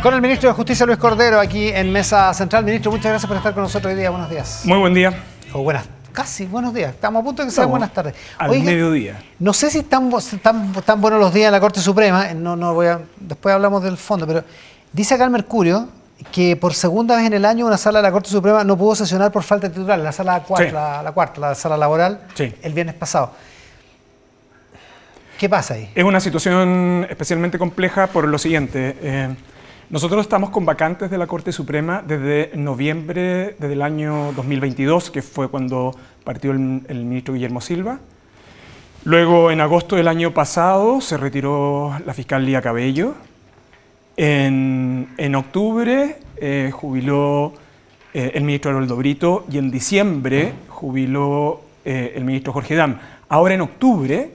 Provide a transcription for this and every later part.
Con el ministro de Justicia, Luis Cordero, aquí en Mesa Central. Ministro, muchas gracias por estar con nosotros hoy día. Buenos días. Muy buen día. O buenas, casi buenos días. Estamos a punto de que sean buenas tardes. Al Oiga, mediodía. No sé si están buenos los días en la Corte Suprema. Después hablamos del fondo, pero dice acá el Mercurio que por segunda vez en el año una sala de la Corte Suprema no pudo sesionar por falta de titular, la sala cuarta, Sí. la cuarta, la sala laboral, Sí. el viernes pasado. ¿Qué pasa ahí? Es una situación especialmente compleja por lo siguiente. Nosotros estamos con vacantes de la Corte Suprema desde noviembre del año 2022, que fue cuando partió el ministro Guillermo Silva. Luego, en agosto del año pasado, se retiró la fiscal Lía Cabello. En octubre jubiló el ministro Aroldo Brito y en diciembre jubiló el ministro Jorge Dam. Ahora en octubre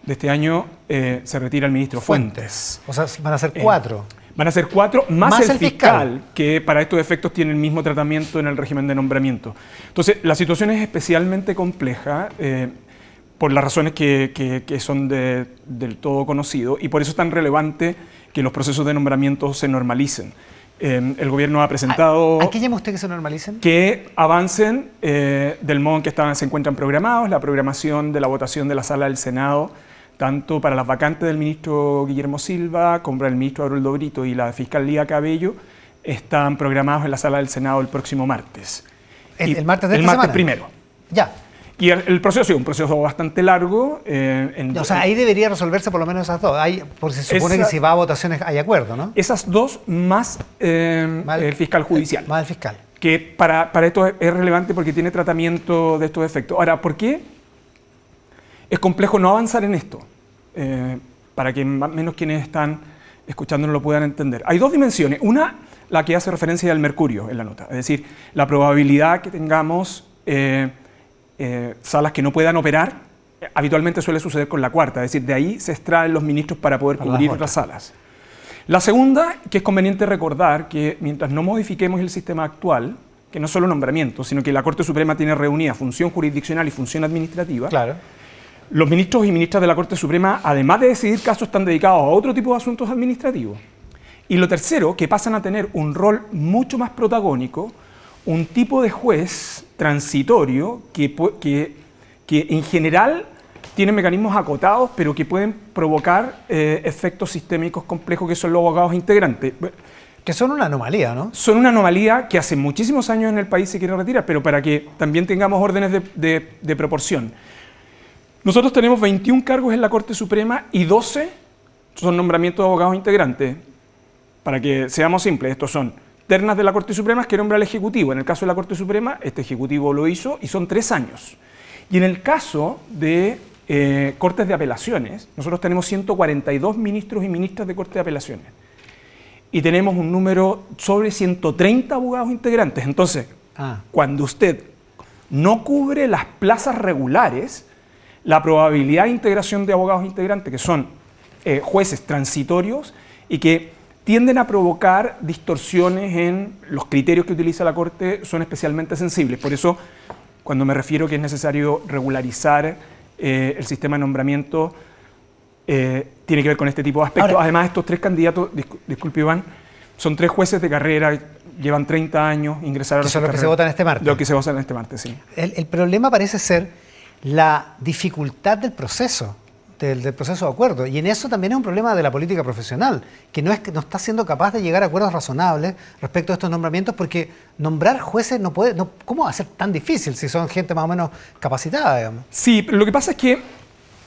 de este año se retira el ministro Fuentes. O sea, van a ser 4. Van a ser 4 más el fiscal, que para estos efectos tiene el mismo tratamiento en el régimen de nombramiento. Entonces, la situación es especialmente compleja por las razones que son del todo conocido, y por eso es tan relevante que los procesos de nombramiento se normalicen. El gobierno ha presentado... ¿A qué llama usted que se normalicen? Que avancen del modo en que se encuentran programados, la programación de la votación de la sala del Senado, tanto para las vacantes del ministro Guillermo Silva como para el ministro Aroldo Brito y la fiscal Lía Cabello, están programados en la sala del Senado el próximo martes. ¿El martes de esta semana? El martes primero. Ya. Y el proceso es un proceso bastante largo. O sea, ahí debería resolverse por lo menos esas dos. Porque se supone que si va a votaciones hay acuerdo, ¿no? Esas dos más el fiscal judicial. Más el fiscal. Que para esto es relevante porque tiene tratamiento de estos efectos. Ahora, ¿por qué es complejo no avanzar en esto? Para que más o menos quienes están escuchándonos lo puedan entender. Hay dos dimensiones. Una, la que hace referencia al mercurio en la nota. Es decir, la probabilidad que tengamos salas que no puedan operar, habitualmente suele suceder con la cuarta. Es decir, de ahí se extraen los ministros para poder cubrir otras salas. La segunda, que es conveniente recordar que mientras no modifiquemos el sistema actual, que no es solo nombramiento, sino que la Corte Suprema tiene reunida función jurisdiccional y función administrativa, claro, los ministros y ministras de la Corte Suprema, además de decidir casos, están dedicados a otro tipo de asuntos administrativos. Y lo tercero, que pasan a tener un rol mucho más protagónico, un tipo de juez transitorio que en general tiene mecanismos acotados, pero que pueden provocar efectos sistémicos complejos, que son los abogados integrantes. Que son una anomalía, ¿no? Son una anomalía que hace muchísimos años en el país se quiere retirar, pero para que también tengamos órdenes de proporción. Nosotros tenemos 21 cargos en la Corte Suprema y 12 son nombramientos de abogados integrantes. Para que seamos simples, estos son ternas de la Corte Suprema que nombra el Ejecutivo. En el caso de la Corte Suprema, este Ejecutivo lo hizo y son 3 años. Y en el caso de Cortes de Apelaciones, nosotros tenemos 142 ministros y ministras de Corte de Apelaciones. Y tenemos un número sobre 130 abogados integrantes. Entonces, cuando usted no cubre las plazas regulares, la probabilidad de integración de abogados integrantes, que son jueces transitorios y que tienden a provocar distorsiones en los criterios que utiliza la Corte, son especialmente sensibles. Por eso, cuando me refiero que es necesario regularizar el sistema de nombramiento, tiene que ver con este tipo de aspectos. Ahora, además, estos 3 candidatos, disculpe Iván, son 3 jueces de carrera, llevan 30 años, ingresaron a eso es lo que se vota en este martes. Lo que se vota en este martes, sí. El problema parece ser la dificultad del proceso, del proceso de acuerdo. Y en eso también es un problema de la política profesional, que no está siendo capaz de llegar a acuerdos razonables respecto a estos nombramientos, porque nombrar jueces ¿cómo va a ser tan difícil si son gente más o menos capacitada, digamos? Sí, pero lo que pasa es que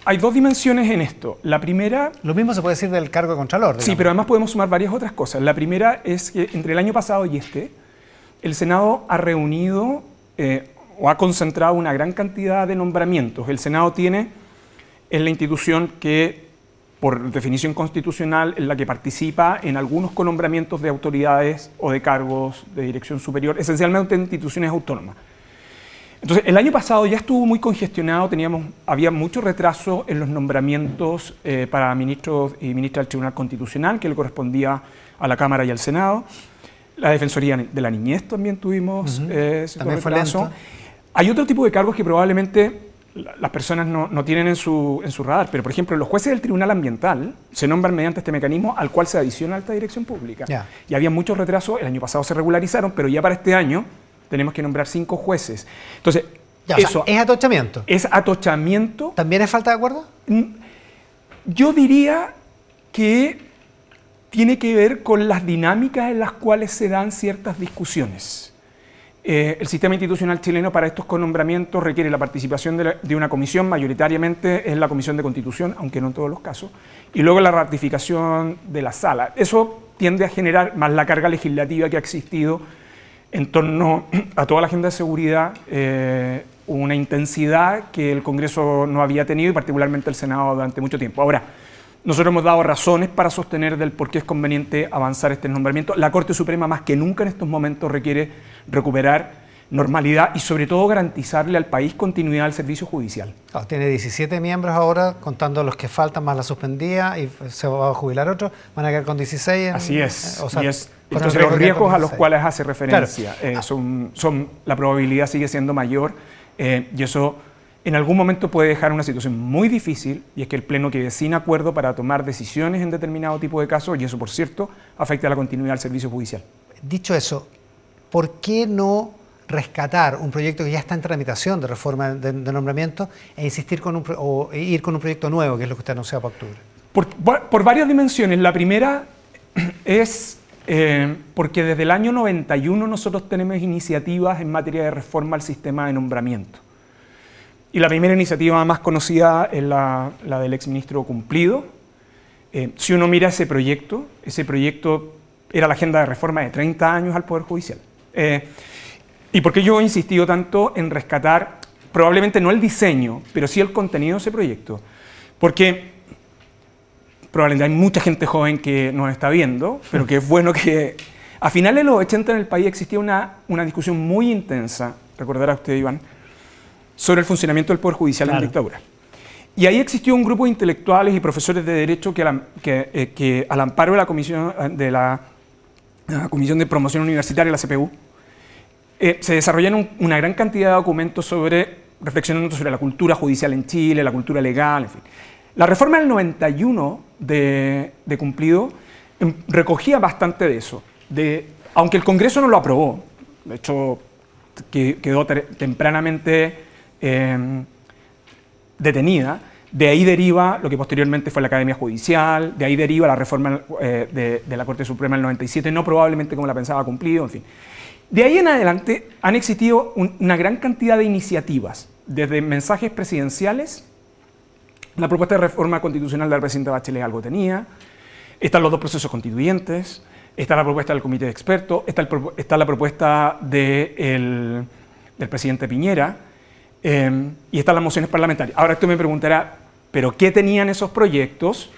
hay 2 dimensiones en esto. La primera... Lo mismo se puede decir del cargo de contralor, digamos. Sí, pero además podemos sumar varias otras cosas. La primera es que entre el año pasado y el Senado ha reunido o ha concentrado una gran cantidad de nombramientos. El Senado es la institución que, por definición constitucional, es la que participa en algunos conombramientos de autoridades o de cargos de dirección superior, esencialmente en instituciones autónomas. Entonces, el año pasado ya estuvo muy congestionado, había mucho retraso en los nombramientos para ministros y ministras del Tribunal Constitucional, que le correspondía a la Cámara y al Senado. La Defensoría de la Niñez también tuvimos también fue lento. Hay otro tipo de cargos que probablemente las personas no tienen en su radar, pero por ejemplo los jueces del Tribunal Ambiental se nombran mediante este mecanismo al cual se adiciona alta dirección pública. Yeah. Y había muchos retrasos, el año pasado se regularizaron, pero ya para este año tenemos que nombrar 5 jueces. Entonces, Ya, eso o sea, ¿es atochamiento? es atochamiento. ¿También es falta de acuerdo? Yo diría que tiene que ver con las dinámicas en las cuales se dan ciertas discusiones. El sistema institucional chileno para estos connombramientos requiere la participación de una comisión, mayoritariamente es la Comisión de Constitución, aunque no en todos los casos, y luego la ratificación de la sala. Eso tiende a generar más la carga legislativa que ha existido en torno a toda la agenda de seguridad, una intensidad que el Congreso no había tenido y particularmente el Senado durante mucho tiempo. Ahora, nosotros hemos dado razones para sostener del por qué es conveniente avanzar este nombramiento. La Corte Suprema más que nunca en estos momentos requiere recuperar normalidad y sobre todo garantizarle al país continuidad al servicio judicial. Claro, tiene 17 miembros ahora, contando los que faltan más la suspendida y se va a jubilar otro, van a quedar con 16. Así es. O sea, entonces los riesgos a los cuales hace referencia, claro. La probabilidad sigue siendo mayor y eso en algún momento puede dejar una situación muy difícil, y es que el Pleno quede sin acuerdo para tomar decisiones en determinado tipo de casos, y eso, por cierto, afecta a la continuidad del servicio judicial. Dicho eso, ¿por qué no rescatar un proyecto que ya está en tramitación de reforma de nombramiento e insistir o ir con un proyecto nuevo, que es lo que usted anunció para octubre? Por varias dimensiones. La primera es porque desde el año 91 nosotros tenemos iniciativas en materia de reforma al sistema de nombramiento. Y la primera iniciativa más conocida es la del exministro Cumplido. Si uno mira ese proyecto era la agenda de reforma de 30 años al Poder Judicial. ¿Y por qué yo he insistido tanto en rescatar, probablemente no el diseño, pero sí el contenido de ese proyecto? Porque probablemente hay mucha gente joven que nos está viendo, pero que es bueno que... A finales de los 80 en el país existía una discusión muy intensa, recordará usted, Iván, sobre el funcionamiento del Poder Judicial en dictadura. Y ahí existió un grupo de intelectuales y profesores de Derecho que al amparo de la Comisión de Promoción Universitaria, la CPU, se desarrollaron una gran cantidad de documentos reflexionando sobre la cultura judicial en Chile, la cultura legal, en fin. La reforma del 91 de Cumplido recogía bastante de eso, aunque el Congreso no lo aprobó, de hecho quedó tempranamente detenida. De ahí deriva lo que posteriormente fue la Academia Judicial, de ahí deriva la reforma de la Corte Suprema del 97, no probablemente como la pensaba Cumplido, en fin. De ahí en adelante han existido una gran cantidad de iniciativas, desde mensajes presidenciales, la propuesta de reforma constitucional de la presidenta Bachelet algo tenía, están los 2 procesos constituyentes, está la propuesta del comité de expertos, está la propuesta del presidente Piñera, y están las mociones parlamentarias. Ahora usted me preguntará, ¿pero qué tenían esos proyectos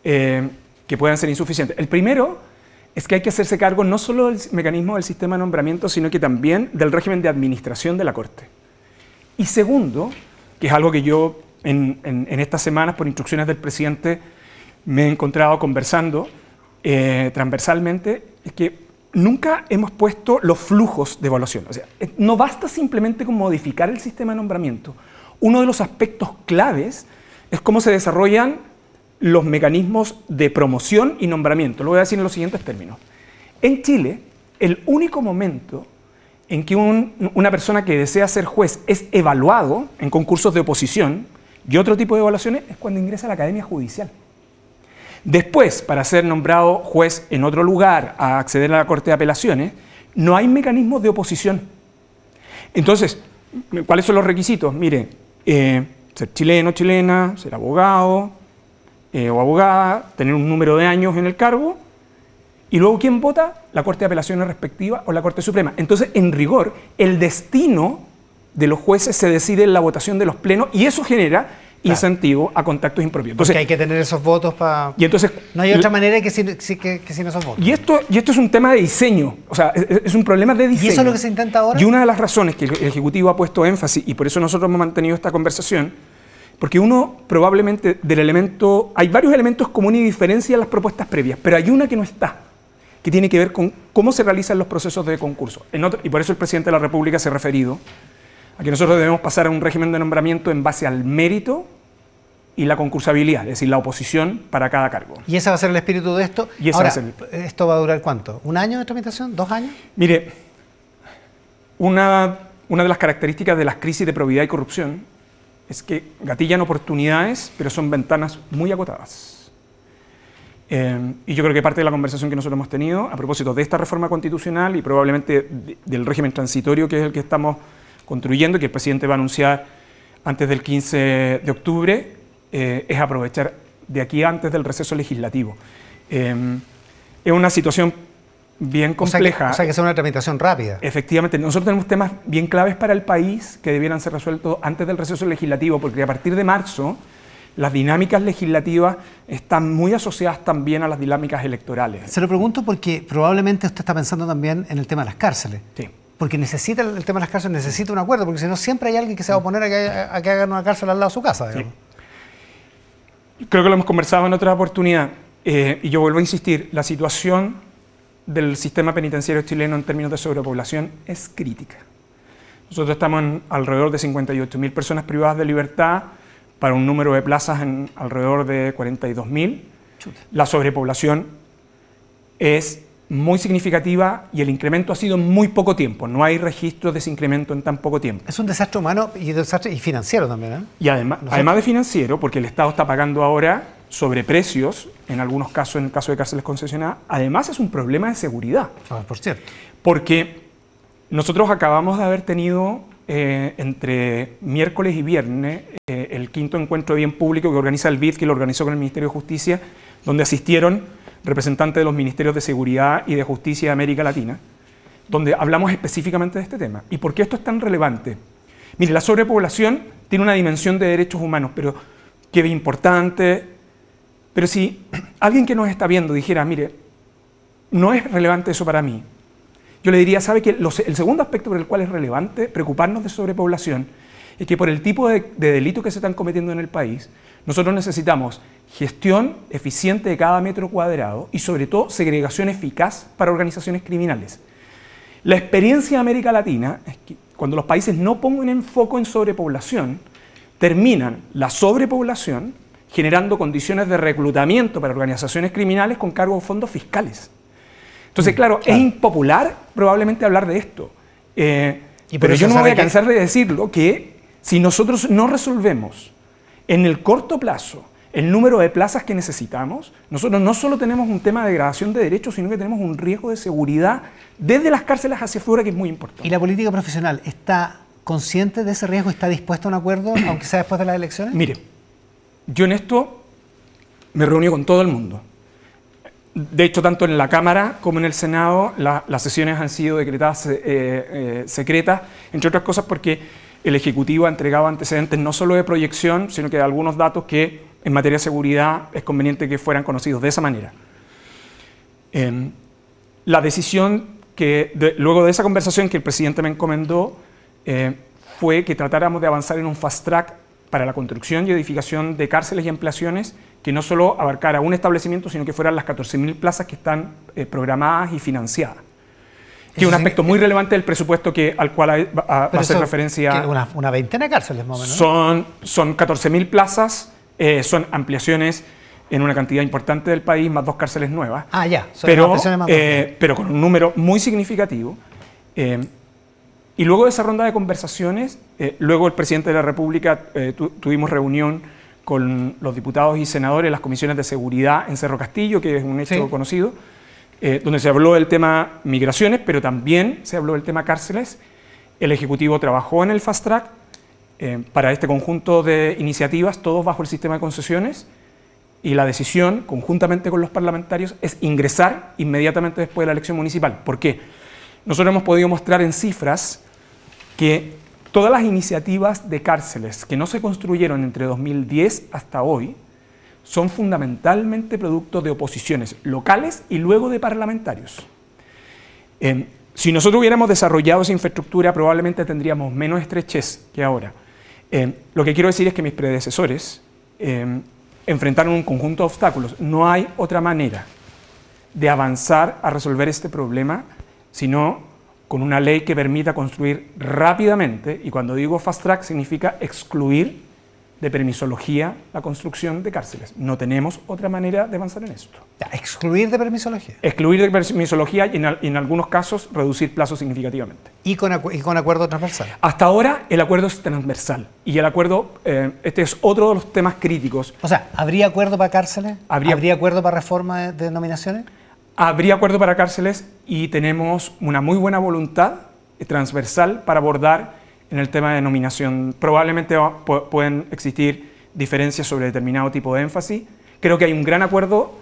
que puedan ser insuficientes? El primero es que hay que hacerse cargo no solo del mecanismo del sistema de nombramiento, sino que también del régimen de administración de la Corte. Y segundo, que es algo que yo en estas semanas, por instrucciones del presidente, me he encontrado conversando transversalmente, es que nunca hemos puesto los flujos de evaluación. O sea, no basta simplemente con modificar el sistema de nombramiento. Uno de los aspectos claves es cómo se desarrollan los mecanismos de promoción y nombramiento. Lo voy a decir en los siguientes términos. En Chile, el único momento en que una persona que desea ser juez es evaluado en concursos de oposición y otro tipo de evaluaciones es cuando ingresa a la Academia Judicial. Después, para ser nombrado juez en otro lugar, a acceder a la Corte de Apelaciones, no hay mecanismos de oposición. Entonces, ¿cuáles son los requisitos? Mire, ser chileno, chilena, ser abogado o abogada, tener un número de años en el cargo, y luego ¿quién vota? La Corte de Apelaciones respectiva o la Corte Suprema. Entonces, en rigor, el destino de los jueces se decide en la votación de los plenos, y eso genera incentivo a contactos impropios. Entonces, porque hay que tener esos votos para... Y entonces, no hay otra manera que sin esos votos. Y esto es un tema de diseño, o sea, es un problema de diseño. ¿Y eso es lo que se intenta ahora? Y una de las razones que el Ejecutivo ha puesto énfasis, y por eso nosotros hemos mantenido esta conversación, porque uno probablemente hay varios elementos comunes y diferencias en las propuestas previas, pero hay una que no está, que tiene que ver con cómo se realizan los procesos de concurso. Y por eso el presidente de la República se ha referido a que nosotros debemos pasar a un régimen de nombramiento en base al mérito y la concursabilidad, es decir, la oposición para cada cargo. ¿Y ese va a ser el espíritu de esto? Y ese Ahora, va a ser ¿esto va a durar cuánto? ¿Un año de tramitación? ¿2 años? Mire, una de las características de las crisis de probidad y corrupción es que gatillan oportunidades, pero son ventanas muy acotadas. Y yo creo que parte de la conversación que nosotros hemos tenido a propósito de esta reforma constitucional y probablemente del régimen transitorio, que es el que estamos construyendo, que el presidente va a anunciar antes del 15 de octubre, es aprovechar de aquí antes del receso legislativo. Es una situación bien compleja. O sea que es una tramitación rápida. Efectivamente, nosotros tenemos temas bien claves para el país que debieran ser resueltos antes del receso legislativo, porque a partir de marzo las dinámicas legislativas están muy asociadas también a las dinámicas electorales. Se lo pregunto porque probablemente usted está pensando también en el tema de las cárceles. Sí. Porque necesita el tema de las cárceles, necesita un acuerdo, porque si no siempre hay alguien que se va a oponer a que hagan una cárcel al lado de su casa, digamos. Sí. Creo que lo hemos conversado en otra oportunidad, y yo vuelvo a insistir, la situación del sistema penitenciario chileno en términos de sobrepoblación es crítica. Nosotros estamos en alrededor de 58.000 personas privadas de libertad para un número de plazas en alrededor de 42.000. La sobrepoblación es muy significativa y el incremento ha sido en muy poco tiempo. No hay registro de ese incremento en tan poco tiempo. Es un desastre humano y desastre y financiero también, ¿eh? Y además de financiero, porque el Estado está pagando ahora sobreprecios, en algunos casos, en el caso de cárceles concesionadas, además es un problema de seguridad. Por cierto. Porque nosotros acabamos de haber tenido entre miércoles y viernes el 5º encuentro de bien público que organiza el BID, que lo organizó con el Ministerio de Justicia, donde asistieron representantes de los Ministerios de Seguridad y de Justicia de América Latina, donde hablamos específicamente de este tema. ¿Y por qué esto es tan relevante? Mire, la sobrepoblación tiene una dimensión de derechos humanos, pero que es importante. Pero si alguien que nos está viendo dijera, mire, no es relevante eso para mí, yo le diría, ¿sabe qué? El segundo aspecto por el cual es relevante preocuparnos de sobrepoblación es que por el tipo de delitos que se están cometiendo en el país, nosotros necesitamos gestión eficiente de cada metro cuadrado y sobre todo segregación eficaz para organizaciones criminales. La experiencia de América Latina es que cuando los países no pongan enfoque en sobrepoblación, terminan la sobrepoblación generando condiciones de reclutamiento para organizaciones criminales con cargo de fondos fiscales. Entonces, claro, es impopular probablemente hablar de esto, pero yo no me voy a cansar de decirlo, que si nosotros no resolvemos en el corto plazo el número de plazas que necesitamos, nosotros no solo tenemos un tema de degradación de derechos, sino que tenemos un riesgo de seguridad desde las cárceles hacia afuera que es muy importante. ¿Y la política profesional está consciente de ese riesgo? ¿Está dispuesta a un acuerdo, aunque sea después de las elecciones? Mire, yo en esto me reuní con todo el mundo. De hecho, tanto en la Cámara como en el Senado, las sesiones han sido decretadas secretas, entre otras cosas porque el Ejecutivo ha entregado antecedentes no solo de proyección, sino que de algunos datos que en materia de seguridad es conveniente que fueran conocidos de esa manera. La decisión que, luego de esa conversación que el presidente me encomendó, fue que tratáramos de avanzar en un fast track para la construcción y edificación de cárceles y ampliaciones que no solo abarcara un establecimiento, sino que fueran las 14.000 plazas que están programadas y financiadas. Que es un aspecto muy relevante del presupuesto al cual va a hacer referencia. Una veintena de cárceles, más o menos. Son 14.000 plazas, son ampliaciones en una cantidad importante del país, más 2 cárceles nuevas. Ah, ya. Pero con un número muy significativo. Y luego de esa ronda de conversaciones, luego el presidente de la República, tuvimos reunión con los diputados y senadores, las comisiones de seguridad en Cerro Castillo, que es un hecho conocido, donde se habló del tema migraciones, pero también se habló del tema cárceles. El Ejecutivo trabajó en el fast track para este conjunto de iniciativas, todos bajo el sistema de concesiones, y la decisión, conjuntamente con los parlamentarios, es ingresar inmediatamente después de la elección municipal. ¿Por qué? Nosotros hemos podido mostrar en cifras que todas las iniciativas de cárceles que no se construyeron entre 2010 hasta hoy son fundamentalmente producto de oposiciones locales y luego de parlamentarios. Si nosotros hubiéramos desarrollado esa infraestructura, probablemente tendríamos menos estrechez que ahora. Lo que quiero decir es que mis predecesores enfrentaron un conjunto de obstáculos. No hay otra manera de avanzar a resolver este problema sino con una ley que permita construir rápidamente, y cuando digo fast track significa excluir de permisología la construcción de cárceles. No tenemos otra manera de avanzar en esto. ¿Excluir de permisología? Excluir de permisología y en algunos casos reducir plazos significativamente. ¿Y con acuerdo transversal? Hasta ahora el acuerdo es transversal y el acuerdo, este es otro de los temas críticos. O sea, ¿habría acuerdo para cárceles? ¿Habría acuerdo para reforma de nominaciones? Habría acuerdo para cárceles y tenemos una muy buena voluntad transversal para abordar en el tema de nominación. Probablemente pueden existir diferencias sobre determinado tipo de énfasis. Creo que hay un gran acuerdo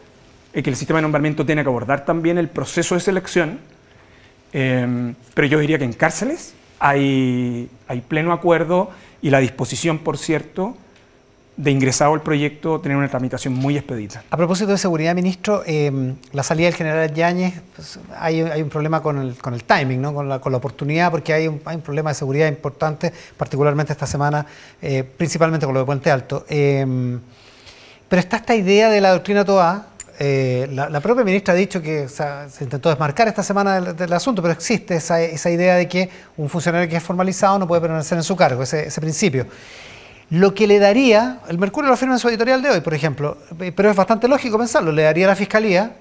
que el sistema de nombramiento tiene que abordar también el proceso de selección, pero yo diría que en cárceles hay pleno acuerdo y la disposición, por cierto, de ingresado al proyecto tener una tramitación muy expedita. A propósito de seguridad, ministro, la salida del general Yáñez, pues, hay un problema con el timing, ¿no? con la oportunidad, porque hay un problema de seguridad importante, particularmente esta semana, principalmente con lo de Puente Alto. Pero está esta idea de la doctrina Toá. La propia ministra ha dicho que se intentó desmarcar esta semana del asunto, pero existe esa idea de que un funcionario que es formalizado no puede permanecer en su cargo, ese principio. Lo que le daría, el Mercurio lo afirma en su editorial de hoy, por ejemplo, pero es bastante lógico pensarlo, le daría a la Fiscalía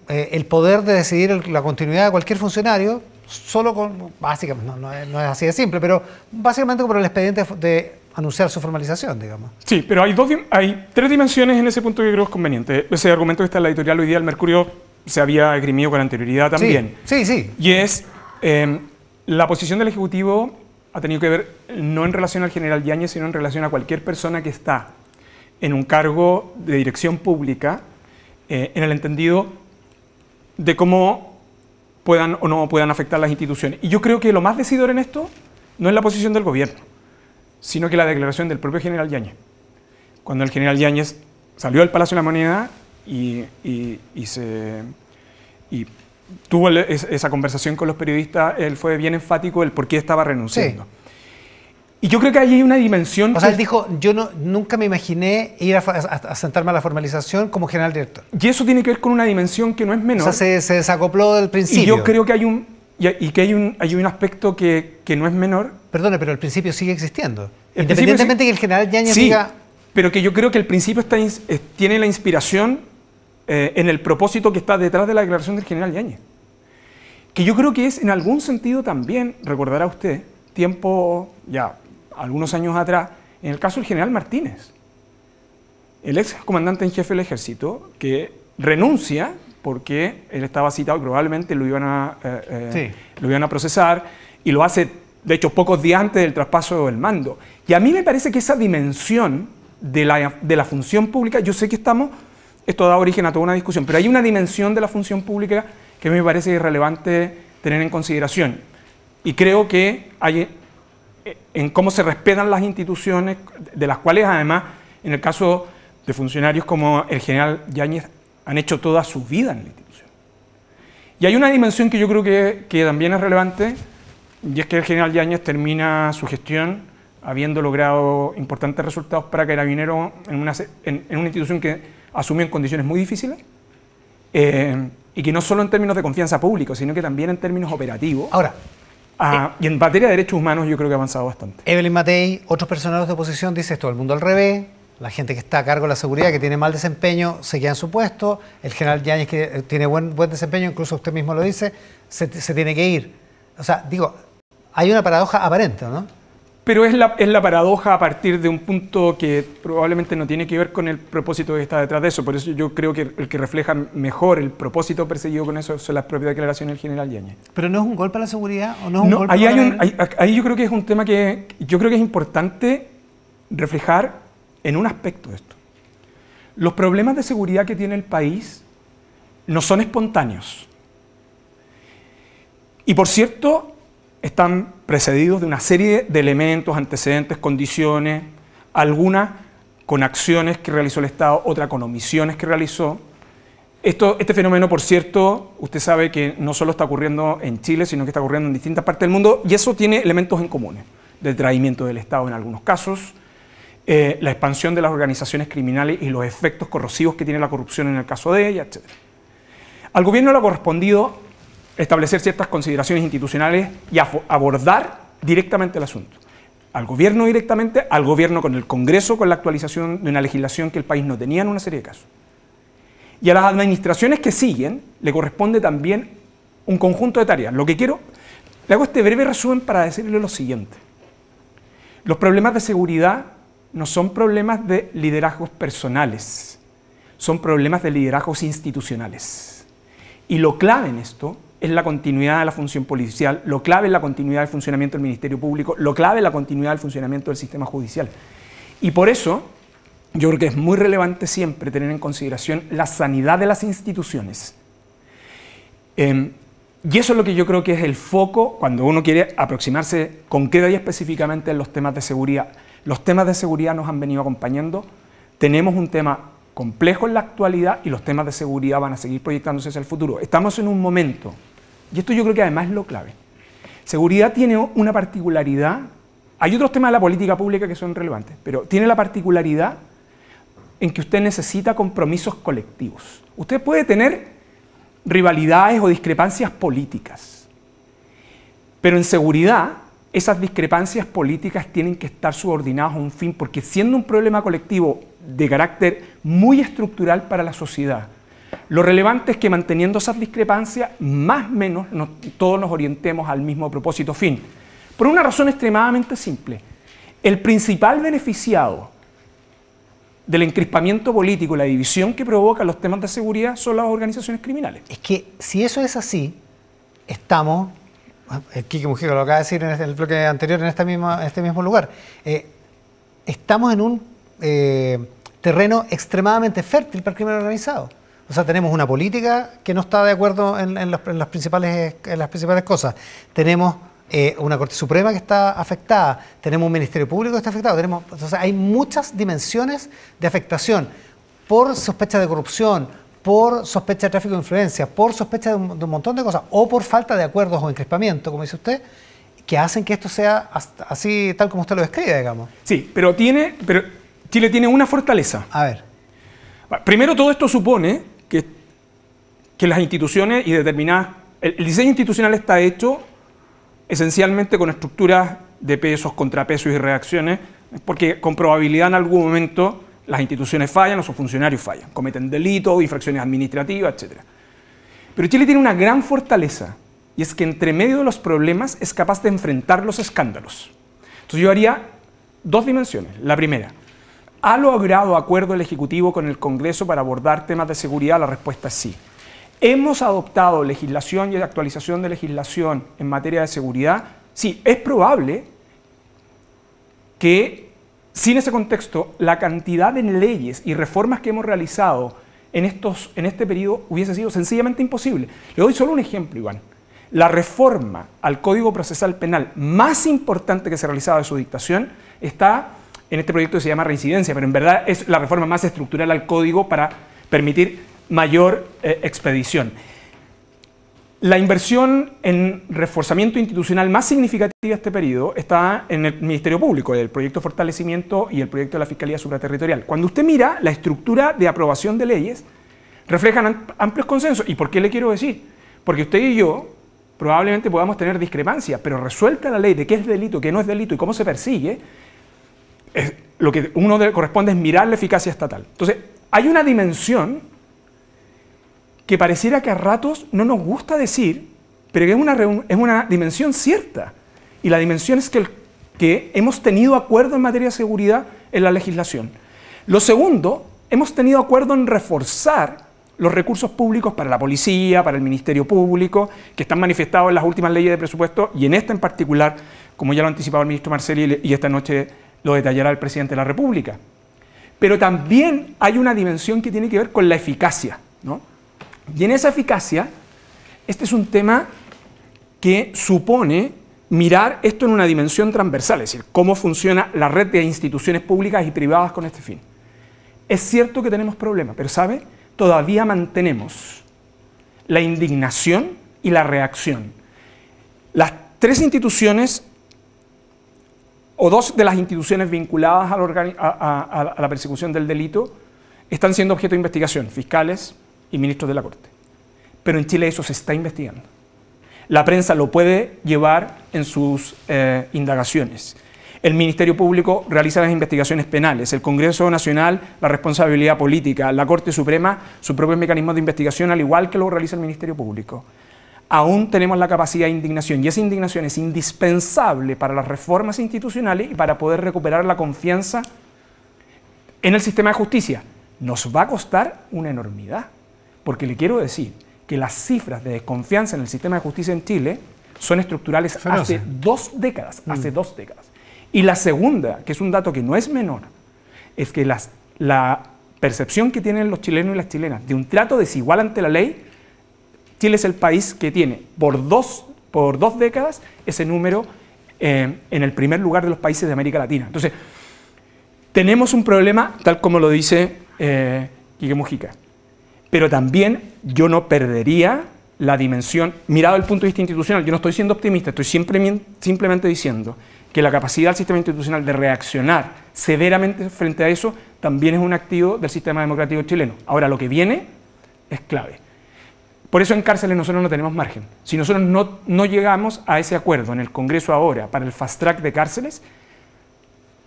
el poder de decidir la continuidad de cualquier funcionario, solo con, básicamente, no es así de simple, pero básicamente por el expediente de anunciar su formalización, digamos. Sí, pero hay tres dimensiones en ese punto que creo es conveniente. Ese argumento que está en la editorial hoy día, el Mercurio se había esgrimido con anterioridad también. Sí. Y es la posición del Ejecutivo ha tenido que ver no en relación al general Yáñez, sino en relación a cualquier persona que está en un cargo de dirección pública, en el entendido de cómo puedan o no puedan afectar las instituciones. Y yo creo que lo más decidor en esto no es la posición del gobierno, sino que la declaración del propio general Yáñez. Cuando el general Yáñez salió del Palacio de la Moneda y tuvo esa conversación con los periodistas, él fue bien enfático del por qué estaba renunciando. Sí. Y yo creo que ahí hay una dimensión... O sea, él dijo, yo nunca me imaginé ir a sentarme a la formalización como general director. Y eso tiene que ver con una dimensión que no es menor. O sea, se desacopló del principio. Y yo creo que hay un aspecto que no es menor. Perdone, pero el principio sigue existiendo. Independientemente de que el general Yáñez diga... pero que yo creo que el principio tiene la inspiración en el propósito que está detrás de la declaración del general Yáñez. Que yo creo que es en algún sentido también, recordará usted, algunos años atrás, en el caso del general Martínez, el ex comandante en jefe del ejército, que renuncia porque él estaba citado y probablemente lo iban a procesar, y lo hace, de hecho, pocos días antes del traspaso del mando. Y a mí me parece que esa dimensión de la función pública, yo sé que esto da origen a toda una discusión, pero hay una dimensión de la función pública que me parece relevante tener en consideración. Y creo que hay en cómo se respetan las instituciones, de las cuales además, en el caso de funcionarios como el general Yáñez, han hecho toda su vida en la institución. Y hay una dimensión que yo creo que también es relevante, y es que el general Yáñez termina su gestión habiendo logrado importantes resultados para Carabineros en una institución que asumió en condiciones muy difíciles, y que no solo en términos de confianza pública, sino que también en términos operativos. Ahora, y en materia de derechos humanos yo creo que ha avanzado bastante. Evelyn Matei, otros personeros de oposición, dice todo el mundo al revés, la gente que está a cargo de la seguridad, que tiene mal desempeño, se queda en su puesto, el general Yáñez, que tiene buen desempeño, incluso usted mismo lo dice, se tiene que ir. O sea, digo, hay una paradoja aparente, ¿no? Pero es la paradoja a partir de un punto que probablemente no tiene que ver con el propósito que está detrás de eso. Por eso yo creo que el que refleja mejor el propósito perseguido con eso son las propias declaraciones del general Yáñez. ¿Pero no es un golpe a la seguridad? ¿O no es un golpe ahí yo creo que es un tema que yo creo que es importante reflejar en un aspecto de esto. Los problemas de seguridad que tiene el país no son espontáneos. Y por cierto, están precedidos de una serie de elementos, antecedentes, condiciones, algunas con acciones que realizó el Estado, otras con omisiones que realizó. Este fenómeno, por cierto, usted sabe que no solo está ocurriendo en Chile, sino que está ocurriendo en distintas partes del mundo, y eso tiene elementos en común: detraimiento del Estado en algunos casos, la expansión de las organizaciones criminales y los efectos corrosivos que tiene la corrupción en el caso de ella, etc. Al gobierno le ha correspondido establecer ciertas consideraciones institucionales y abordar directamente el asunto. Al gobierno directamente, al gobierno con el Congreso, con la actualización de una legislación que el país no tenía en una serie de casos. Y a las administraciones que siguen le corresponde también un conjunto de tareas. Lo que quiero, le hago este breve resumen para decirle lo siguiente. Los problemas de seguridad no son problemas de liderazgos personales, son problemas de liderazgos institucionales. Y lo clave en esto es la continuidad de la función policial, lo clave es la continuidad del funcionamiento del Ministerio Público, lo clave es la continuidad del funcionamiento del sistema judicial. Y por eso, yo creo que es muy relevante siempre tener en consideración la sanidad de las instituciones. Y eso es lo que yo creo que es el foco cuando uno quiere aproximarse concreta y específicamente en los temas de seguridad. Los temas de seguridad nos han venido acompañando, tenemos un tema complejo en la actualidad y los temas de seguridad van a seguir proyectándose hacia el futuro. Estamos en un momento, y esto yo creo que además es lo clave. Seguridad tiene una particularidad, hay otros temas de la política pública que son relevantes, pero tiene la particularidad en que usted necesita compromisos colectivos. Usted puede tener rivalidades o discrepancias políticas, pero en seguridad esas discrepancias políticas tienen que estar subordinadas a un fin, porque siendo un problema colectivo de carácter muy estructural para la sociedad, lo relevante es que manteniendo esas discrepancias, más o menos todos nos orientemos al mismo propósito fin. Por una razón extremadamente simple. El principal beneficiado del encrispamiento político, la división que provoca los temas de seguridad son las organizaciones criminales. Es que si eso es así, estamos, el Quique Mujica lo acaba de decir en el bloque anterior en este mismo lugar, estamos en un terreno extremadamente fértil para el crimen organizado. O sea, tenemos una política que no está de acuerdo en las principales cosas. Tenemos una Corte Suprema que está afectada, tenemos un Ministerio Público que está afectado, o sea, hay muchas dimensiones de afectación por sospecha de corrupción, por sospecha de tráfico de influencia, por sospecha de un montón de cosas, o por falta de acuerdos o encrespamiento, como dice usted, que hacen que esto sea así tal como usted lo describe, digamos. Sí, pero Chile tiene una fortaleza. A ver. Primero, todo esto supone que las instituciones y determinadas... El diseño institucional está hecho esencialmente con estructuras de pesos, contrapesos y reacciones, porque con probabilidad en algún momento las instituciones fallan o sus funcionarios fallan, cometen delitos, infracciones administrativas, etc. Pero Chile tiene una gran fortaleza, y es que entre medio de los problemas es capaz de enfrentar los escándalos. Entonces yo haría dos dimensiones. La primera, ¿ha logrado acuerdo el Ejecutivo con el Congreso para abordar temas de seguridad? La respuesta es sí. ¿Hemos adoptado legislación y actualización de legislación en materia de seguridad? Sí, es probable que sin ese contexto la cantidad de leyes y reformas que hemos realizado en este periodo hubiese sido sencillamente imposible. Le doy solo un ejemplo, Iván. La reforma al Código Procesal Penal más importante que se ha realizado de su dictación está en este proyecto que se llama reincidencia, pero en verdad es la reforma más estructural al Código para permitir mayor expedición. La inversión en reforzamiento institucional más significativa de este periodo está en el Ministerio Público, el proyecto de fortalecimiento y el proyecto de la Fiscalía Supraterritorial. Cuando usted mira la estructura de aprobación de leyes, reflejan amplios consensos. ¿Y por qué le quiero decir? Porque usted y yo probablemente podamos tener discrepancias, pero resuelta la ley de qué es delito, qué no es delito y cómo se persigue, lo que uno corresponde es mirar la eficacia estatal. Entonces, hay una dimensión que pareciera que a ratos no nos gusta decir, pero que es una dimensión cierta. Y la dimensión es que hemos tenido acuerdo en materia de seguridad en la legislación. Lo segundo, hemos tenido acuerdo en reforzar los recursos públicos para la policía, para el Ministerio Público, que están manifestados en las últimas leyes de presupuesto y en esta en particular, como ya lo anticipaba el ministro Marcelli y esta noche lo detallará el presidente de la República. Pero también hay una dimensión que tiene que ver con la eficacia, ¿no? Y en esa eficacia, este es un tema que supone mirar esto en una dimensión transversal, es decir, cómo funciona la red de instituciones públicas y privadas con este fin. Es cierto que tenemos problemas, pero ¿sabe? Todavía mantenemos la indignación y la reacción. Las tres instituciones, o dos de las instituciones vinculadas a la persecución del delito, están siendo objeto de investigación, fiscales y ministros de la Corte. Pero en Chile eso se está investigando. La prensa lo puede llevar en sus indagaciones. El Ministerio Público realiza las investigaciones penales, el Congreso Nacional la responsabilidad política, la Corte Suprema sus propios mecanismos de investigación, al igual que lo realiza el Ministerio Público. Aún tenemos la capacidad de indignación y esa indignación es indispensable para las reformas institucionales y para poder recuperar la confianza en el sistema de justicia. Nos va a costar una enormidad, porque le quiero decir que las cifras de desconfianza en el sistema de justicia en Chile son estructurales hace 2 décadas, hace 2 décadas. Y la segunda, que es un dato que no es menor, es que la percepción que tienen los chilenos y las chilenas de un trato desigual ante la ley, Chile es el país que tiene por dos décadas ese número en el primer lugar de los países de América Latina. Entonces, tenemos un problema, tal como lo dice Quique Mujica, pero también yo no perdería la dimensión, mirado desde el punto de vista institucional. Yo no estoy siendo optimista, estoy simplemente diciendo que la capacidad del sistema institucional de reaccionar severamente frente a eso también es un activo del sistema democrático chileno. Ahora, lo que viene es clave. Por eso en cárceles nosotros no tenemos margen. Si nosotros no llegamos a ese acuerdo en el Congreso ahora para el fast track de cárceles,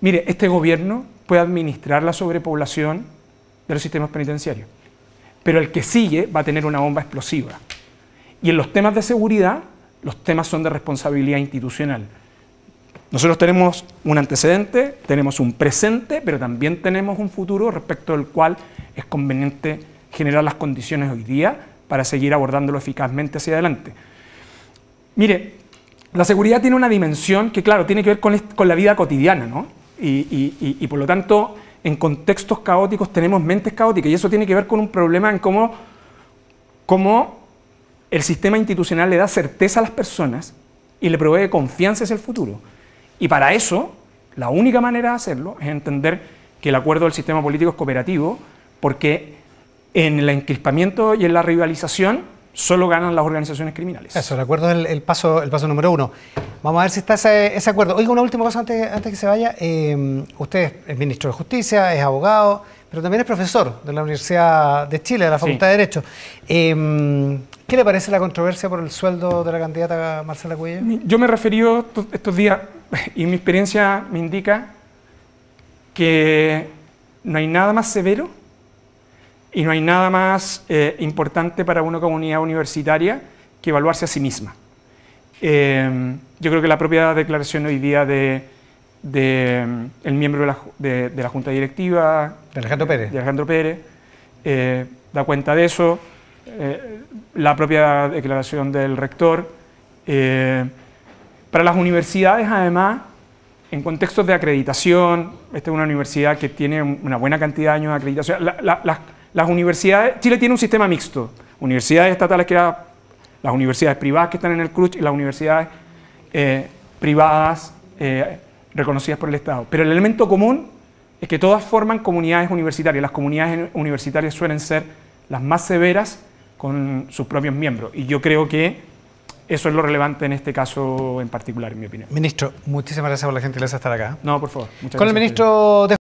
mire, este gobierno puede administrar la sobrepoblación de los sistemas penitenciarios, pero el que sigue va a tener una bomba explosiva. Y en los temas de seguridad, los temas son de responsabilidad institucional. Nosotros tenemos un antecedente, tenemos un presente, pero también tenemos un futuro respecto al cual es conveniente generar las condiciones hoy día para seguir abordándolo eficazmente hacia adelante. Mire, la seguridad tiene una dimensión que, claro, tiene que ver con la vida cotidiana, ¿no? Y por lo tanto, en contextos caóticos tenemos mentes caóticas, y eso tiene que ver con un problema en cómo el sistema institucional le da certeza a las personas y le provee confianza hacia el futuro. Y para eso, la única manera de hacerlo es entender que el acuerdo del sistema político es cooperativo, porque en el encrispamiento y en la rivalización solo ganan las organizaciones criminales. Eso, el acuerdo es el paso número 1. Vamos a ver si está ese acuerdo. Oiga, una última cosa antes que se vaya. Usted es ministro de Justicia, es abogado, pero también es profesor de la Universidad de Chile, de la Facultad de Derecho. ¿Qué le parece la controversia por el sueldo de la candidata Marcela Cuéllar? Yo me he referido estos días, y mi experiencia me indica que no hay nada más severo y no hay nada más importante para una comunidad universitaria que evaluarse a sí misma. Yo creo que la propia declaración hoy día el miembro de la Junta Directiva, de Alejandro Pérez, da cuenta de eso. La propia declaración del rector. Para las universidades, además, en contextos de acreditación, esta es una universidad que tiene una buena cantidad de años de acreditación. Las universidades, Chile tiene un sistema mixto, universidades estatales las universidades privadas que están en el CRUCH y las universidades privadas reconocidas por el Estado. Pero el elemento común es que todas forman comunidades universitarias. Las comunidades universitarias suelen ser las más severas con sus propios miembros. Y yo creo que eso es lo relevante en este caso en particular, en mi opinión. Ministro, muchísimas gracias por la gentileza de estar acá. No, por favor. Muchas Con gracias. el ministro de